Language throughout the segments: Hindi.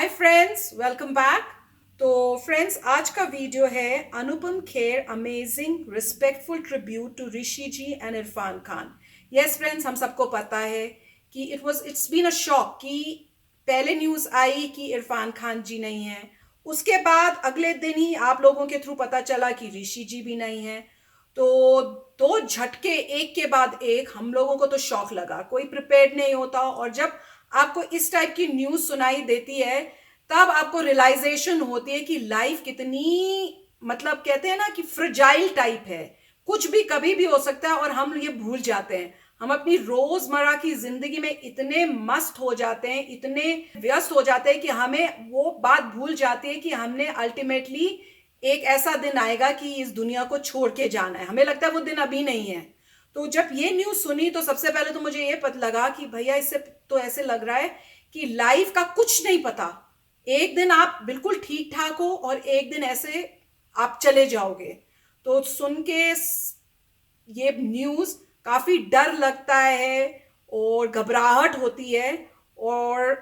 हाय फ्रेंड्स, वेलकम बैक। तो फ्रेंड्स, आज का वीडियो है Anupam Kher amazing respectful tribute to Rishi ji and Irfan Khan. Yes friends, हम सबको पता है कि इट्स बीन अ शॉक कि पहले न्यूज़ आई कि इरफान खान जी नहीं है, उसके बाद अगले दिन ही आप लोगों के थ्रू पता चला कि ऋषि जी भी नहीं है। तो दो झटके एक के बाद एक, हम लोगों को तो शौक लगा, कोई प्रिपेयर्ड नहीं होता। और जब आपको इस टाइप की न्यूज़ सुनाई देती है तब आपको रियलाइजेशन होती है कि लाइफ कितनी, मतलब कहते हैं ना कि फ्रजाइल टाइप है, कुछ भी कभी भी हो सकता है और हम ये भूल जाते हैं। हम अपनी रोजमर्रा की जिंदगी में इतने मस्त हो जाते हैं, इतने व्यस्त हो जाते हैं कि हमें वो बात भूल जाती है कि हमने अल्टीमेटली एक ऐसा दिन आएगा कि इस दुनिया को छोड़ के जाना है। हमें लगता है वो दिन अभी नहीं है। तो जब ये न्यूज़ सुनी तो सबसे पहले तो मुझे ये पता लगा कि भैया इससे तो ऐसे लग रहा है कि लाइफ का कुछ नहीं पता। एक दिन आप बिल्कुल ठीक ठाक हो और एक दिन ऐसे आप चले जाओगे। तो सुन के ये न्यूज़ काफ़ी डर लगता है और घबराहट होती है। और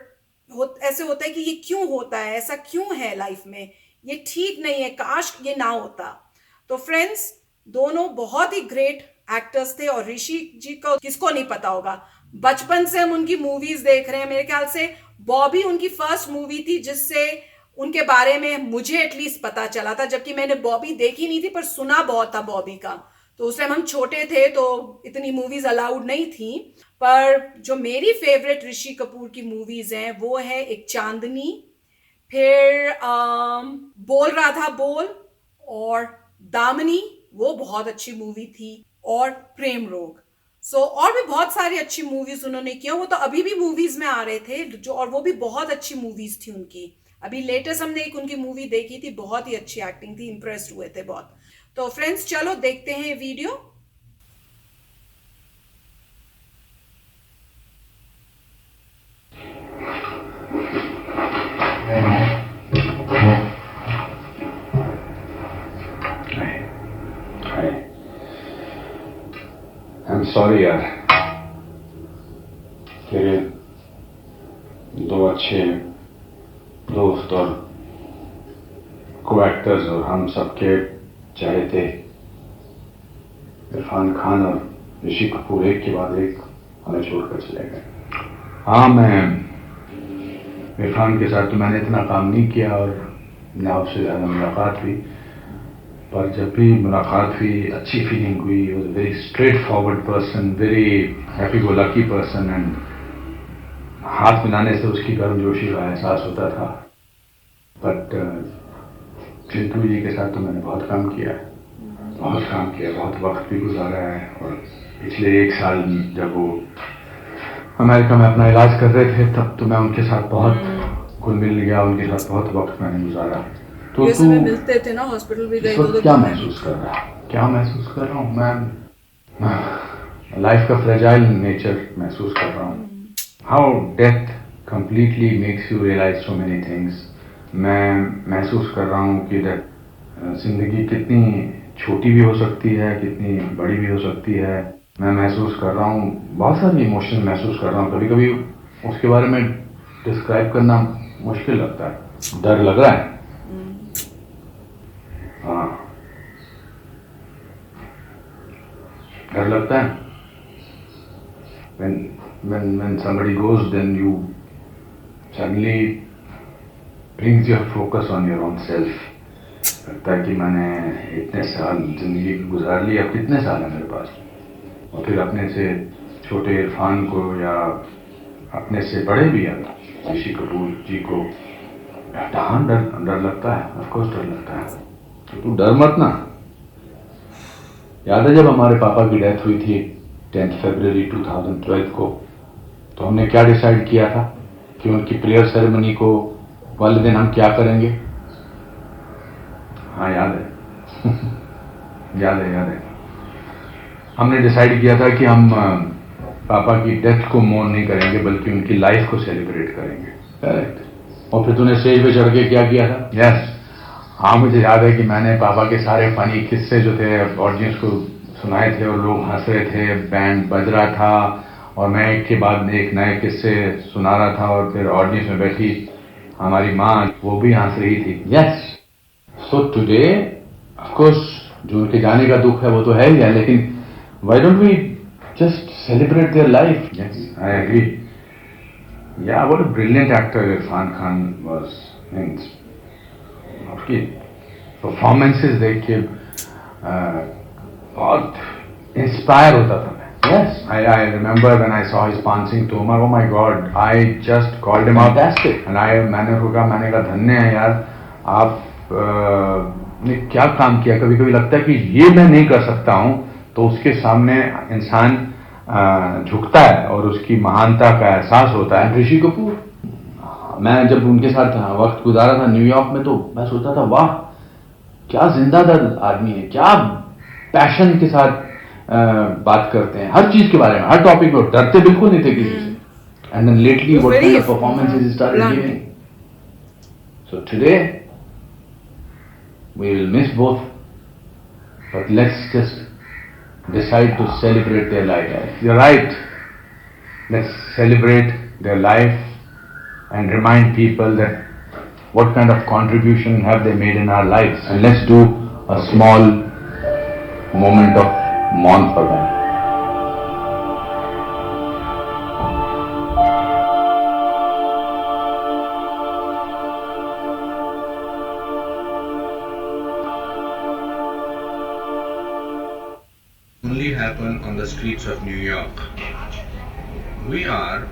ऐसे होता है कि ये क्यों होता है, ऐसा क्यों है लाइफ में, ये ठीक नहीं है, काश ये ना होता। तो फ्रेंड्स, दोनों बहुत ही ग्रेट एक्टर्स थे और ऋषि जी को किसको नहीं पता होगा। बचपन से हम उनकी मूवीज देख रहे हैं। मेरे ख्याल से बॉबी उनकी फर्स्ट मूवी थी जिससे उनके बारे में मुझे एटलीस्ट पता चला था, जबकि मैंने बॉबी देखी नहीं थी पर सुना बहुत था बॉबी का। तो उस टाइम हम छोटे थे तो इतनी मूवीज अलाउड नहीं थी। पर जो मेरी फेवरेट ऋषि कपूर की मूवीज हैं वो है एक चांदनी, फिर बोल रहा था बोल, और दामिनी, वो बहुत अच्छी मूवी थी, और प्रेम रोग। और भी बहुत सारी अच्छी मूवीज उन्होंने किया। वो तो अभी भी मूवीज में आ रहे थे जो, और वो भी बहुत अच्छी मूवीज थी उनकी। अभी लेटेस्ट हमने एक उनकी मूवी देखी थी, बहुत ही अच्छी एक्टिंग थी, इंप्रेस्ड हुए थे बहुत। तो फ्रेंड्स, चलो देखते हैं वीडियो। I'm sorry यार, तेरे दो अच्छे दोस्त और को एक्टर्स और हम सबके चाहे थे इरफान खान और ऋषि कपूर एक के बाद एक हमें छोड़कर चले गए। हाँ, मैं इरफान के साथ तो मैंने इतना काम नहीं किया और न उससे ज़्यादा मुलाकात हुई, पर जब भी मुलाकात हुई अच्छी फीलिंग हुई। He was a very straight forward person, very happy go lucky person, and हाथ मिलाने से उसकी गर्मजोशी का एहसास होता था। बट चिंटू जी के साथ तो मैंने बहुत काम किया, बहुत वक्त भी गुजारा है। और पिछले एक साल जब वो अमेरिका में अपना इलाज कर रहे थे तब तो मैं उनके साथ बहुत घुल मिल गया, उनके साथ बहुत वक्त मैंने गुजारा। तो तू मिलते थे ना, हॉस्पिटल भी गए तो क्या महसूस कर रहा है? क्या महसूस कर रहा हूँ मैं लाइफ का फ्रेजाइल नेचर महसूस कर रहा हूँ। How death completely makes you realise so many things. मैं महसूस कर रहा हूँ कि जिंदगी कितनी छोटी भी हो सकती है, कितनी बड़ी भी हो सकती है। मैं महसूस कर रहा हूँ, बहुत सारी इमोशन महसूस कर रहा हूँ। कभी कभी उसके बारे में डिस्क्राइब करना मुश्किल लगता है, डर लग रहा है। हाँ, डर लगता है। When somebody goes, then you suddenly brings your focus on your own self. लगता है कि मैंने इतने साल जिंदगी गुजार ली, अब कितने साल है मेरे पास। और फिर अपने से छोटे इरफान को या अपने से बड़े भी अगर ऋषि कपूर जी को, हाँ डर लगता है, ऑफकोर्स डर लगता है। तू डर मत ना। याद है जब हमारे पापा की डेथ हुई थी 10 फरवरी 2012 को, तो हमने क्या डिसाइड किया था कि उनकी प्रेयर सेरेमनी को वाले दिन हम क्या करेंगे? हाँ याद है याद है। हमने डिसाइड किया था कि हम पापा की डेथ को मोर्न नहीं करेंगे बल्कि उनकी लाइफ को सेलिब्रेट करेंगे। करेक्ट। और फिर तूने स्टेज पे चढ़ के क्या किया था? यस, हाँ मुझे याद है कि मैंने पापा के सारे फनी किस्से जो थे ऑडियंस को सुनाए थे और लोग हंस रहे थे, बैंड बज रहा था और मैं एक के बाद एक नए किस्से सुना रहा था। और फिर ऑडियंस में बैठी हमारी माँ वो भी हंस रही थी. Yes. So today, of course, जो उनके जाने का दुख है वो तो है ही है, लेकिन why don't we just celebrate their life? Yes, I agree. Yeah, what a brilliant actor Irfan Khan was. Means, उसकी performances देख के बहुत इंस्पायर होता था मैं. Yes, I remember when I saw his Pansing Tomar. Oh my God, I just called him out. Fantastic. And मैंने कहा धन्य है यार, आप ने क्या काम किया. कभी कभी लगता है कि ये मैं नहीं कर सकता हूँ, तो उसके सामने इंसान झुकता है और उसकी महानता का एहसास होता है. ऋषि कपूर, मैं जब उनके साथ वक्त गुजारा था न्यूयॉर्क में, तो मैं सोचता था वाह क्या जिंदादिल आदमी है, क्या पैशन के साथ बात करते हैं हर चीज के बारे में, हर टॉपिक में, डरते बिल्कुल नहीं थे किसी से. And then lately what kind of performances he started giving. So today we will miss both, but let's just decide to celebrate their life. You're right. Let's celebrate their life and remind people that what kind of contribution have they made in our lives, and let's do a small moment of mourn for them. Only happen on the streets of New York. We are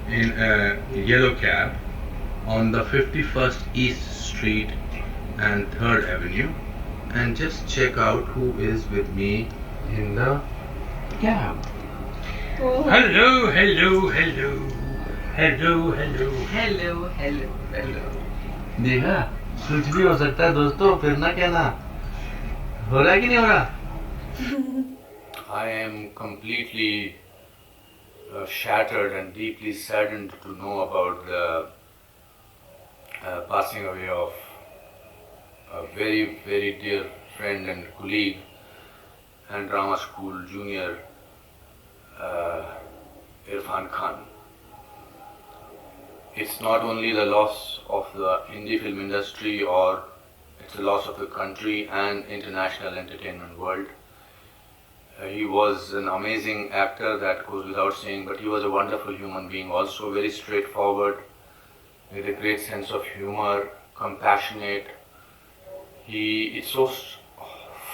in a yellow cab on the 51st East Street and 3rd Avenue, and just check out who is with me in the cab. Oh. Hello, hello, hello. Hello, hello. Hello hello Hello. देखा, कुछ भी हो सकता है दोस्तों, फिर ना कहना. हो रहा है कि नहीं हो रहा? I am completely shattered and deeply saddened to know about the passing away of a very, very dear friend and colleague and drama school junior, Irfan Khan. It's not only the loss of the Hindi film industry, or it's the loss of the country and international entertainment world. He was an amazing actor, that goes without saying, but he was a wonderful human being also, very straightforward, with a great sense of humor, compassionate. It's so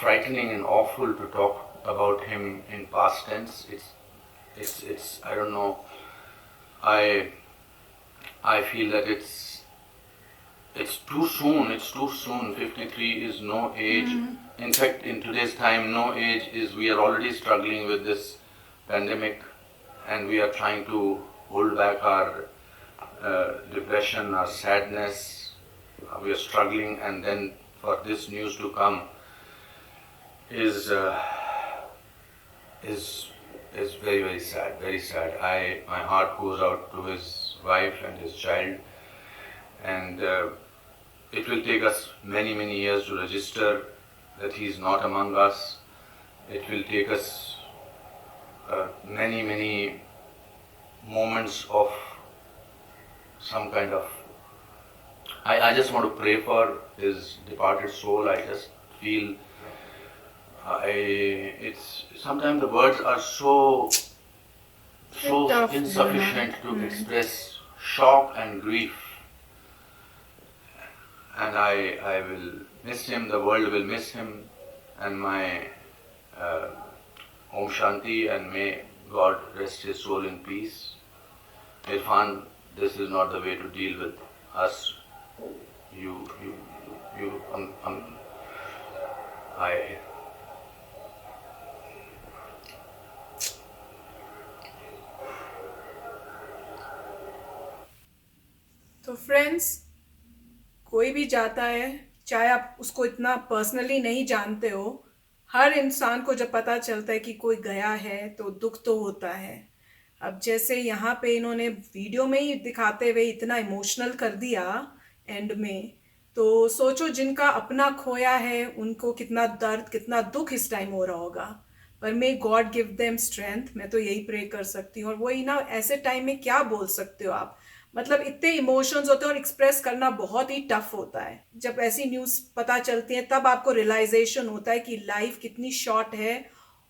frightening and awful to talk about him in past tense. It's I don't know. I feel that it's too soon. It's too soon. 53 is no age. In fact, in today's time, no age is. We are already struggling with this pandemic, and we are trying to hold back our depression, our sadness. We are struggling, and then for this news to come is very, very sad. Very sad. My heart goes out to his wife and his child, and it will take us many, many years to register that he is not among us. It will take us many, many moments of some kind of. I just want to pray for his departed soul. I just feel it's sometimes the words are so tough, insufficient to express shock and grief. And I will miss him, the world will miss him, and my Om Shanti, and may God rest his soul in peace. Irfan, this is not the way to deal with us. तो फ्रेंड्स, कोई भी जाता है, चाहे आप उसको इतना पर्सनली नहीं जानते हो, हर इंसान को जब पता चलता है कि कोई गया है तो दुख तो होता है. अब जैसे यहाँ पे इन्होंने वीडियो में ही दिखाते हुए इतना इमोशनल कर दिया एंड में, तो सोचो जिनका अपना खोया है उनको कितना दर्द, कितना दुख इस टाइम हो रहा होगा. पर may God give them strength. मैं तो यही प्रे कर सकती हूँ. और वही ना, ऐसे टाइम में क्या बोल सकते हो आप. मतलब इतने इमोशंस होते हैं और एक्सप्रेस करना बहुत ही टफ होता है। जब ऐसी न्यूज़ पता चलती है तब आपको रियलाइजेशन होता है कि लाइफ कितनी शॉर्ट है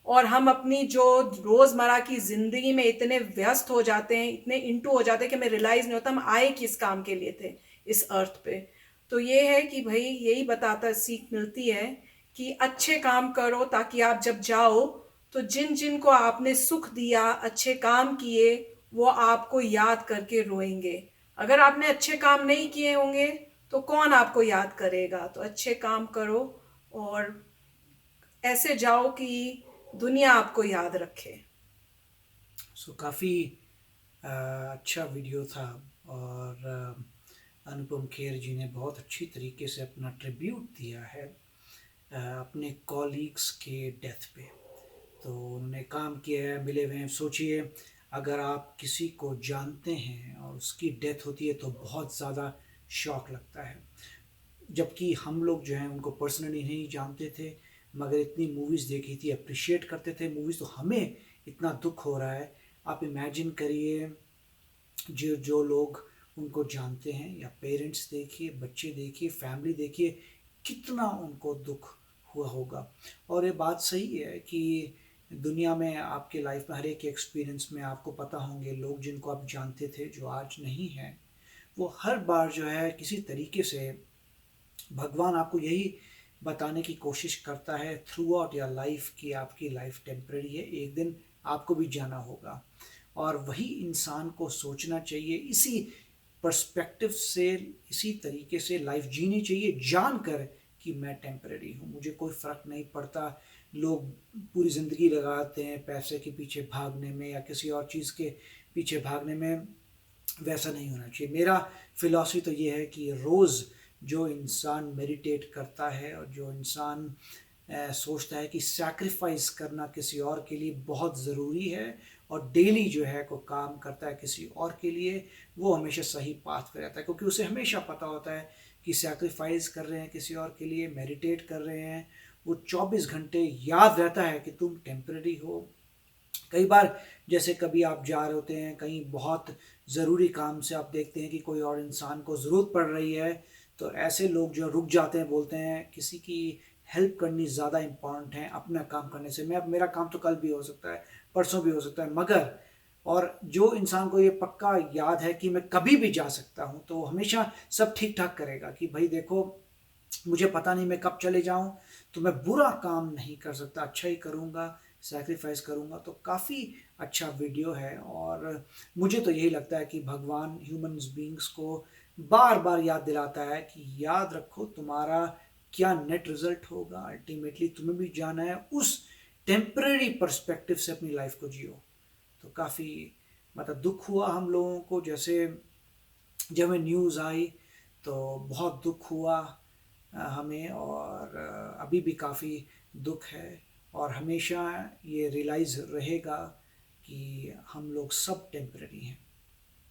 और हम अपनी जो रोज़मर्रा की ज़िंदगी में इतने व्यस्त हो जाते हैं, इतने इंटू हो जाते हैं कि हमें रियलाइज़ नहीं होता हम आए किस काम के लिए थे इस अर्थ पे। तो ये है कि भाई यही बताता सीख मिलती है कि अच्छे काम करो ताकि आप जब जाओ तो जिन जिन को आपने सुख दिया, अच्छे काम किए, वो आपको याद करके रोएंगे। अगर आपने अच्छे काम नहीं किए होंगे तो कौन आपको याद करेगा। तो अच्छे काम करो और ऐसे जाओ कि दुनिया आपको याद रखे। सो काफ़ी अच्छा वीडियो था और अनुपम खेर जी ने बहुत अच्छी तरीके से अपना ट्रिब्यूट दिया है अपने कॉलीग्स के डेथ पे। तो उन्होंने काम किया है, मिले हुए हैं। सोचिए अगर आप किसी को जानते हैं और उसकी डेथ होती है तो बहुत ज़्यादा शॉक लगता है। जबकि हम लोग जो हैं उनको पर्सनली नहीं जानते थे, मगर इतनी मूवीज़ देखी थी, अप्रिशिएट करते थे मूवीज़, तो हमें इतना दुख हो रहा है। आप इमेजिन करिए जो जो लोग उनको जानते हैं, या पेरेंट्स देखिए, बच्चे देखिए, फैमिली देखिए, कितना उनको दुख हुआ होगा। और ये बात सही है कि दुनिया में आपके लाइफ में हर एक एक्सपीरियंस में आपको पता होंगे लोग जिनको आप जानते थे जो आज नहीं हैं, वो हर बार जो है किसी तरीके से भगवान आपको यही बताने की कोशिश करता है थ्रू आउट योर लाइफ कि आपकी लाइफ टेम्परेरी है, एक दिन आपको भी जाना होगा। और वही इंसान को सोचना चाहिए, इसी पर्सपेक्टिव से, इसी तरीके से लाइफ जीनी चाहिए, जानकर कि मैं टेम्परेरी हूँ, मुझे कोई फ़र्क नहीं पड़ता। लोग पूरी ज़िंदगी लगाते हैं पैसे के पीछे भागने में या किसी और चीज़ के पीछे भागने में, वैसा नहीं होना चाहिए। मेरा फ़िलॉसफी तो ये है कि रोज़ जो इंसान मेडिटेट करता है और जो इंसान सोचता है कि सैक्रिफाइस करना किसी और के लिए बहुत ज़रूरी है और डेली जो है को काम करता है किसी और के लिए, वो हमेशा सही पाथ पे रहता है, क्योंकि उसे हमेशा पता होता है कि सैक्रिफाइस कर रहे हैं किसी और के लिए, मेडिटेट कर रहे हैं, वो 24 घंटे याद रहता है कि तुम टेम्परेरी हो। कई बार जैसे कभी आप जा रहे होते हैं कहीं बहुत ज़रूरी काम से, आप देखते हैं कि कोई और इंसान को ज़रूरत पड़ रही है, तो ऐसे लोग जो रुक जाते हैं, बोलते हैं किसी की हेल्प करनी ज़्यादा इम्पॉर्टेंट है अपना काम करने से। मेरा काम तो कल भी हो सकता है, परसों भी हो सकता है, मगर और जो इंसान को ये पक्का याद है कि मैं कभी भी जा सकता हूँ, तो हमेशा सब ठीक ठाक करेगा कि भाई देखो मुझे पता नहीं मैं कब चले जाऊँ, तो मैं बुरा काम नहीं कर सकता, अच्छा ही करूँगा, सैक्रिफाइस करूँगा। तो काफ़ी अच्छा वीडियो है और मुझे तो यही लगता है कि भगवान ह्यूमन्स बींग्स को बार बार याद दिलाता है कि याद रखो तुम्हारा क्या नेट रिजल्ट होगा, अल्टीमेटली तुम्हें भी जाना है, उस टेम्परेरी पर्सपेक्टिव से अपनी लाइफ को जियो। तो काफ़ी मतलब दुख हुआ हम लोगों को, जैसे जब हमें न्यूज़ आई तो बहुत दुख हुआ हमें, और अभी भी काफ़ी दुख है, और हमेशा ये रियलाइज़ रहेगा कि हम लोग सब टेम्परेरी हैं।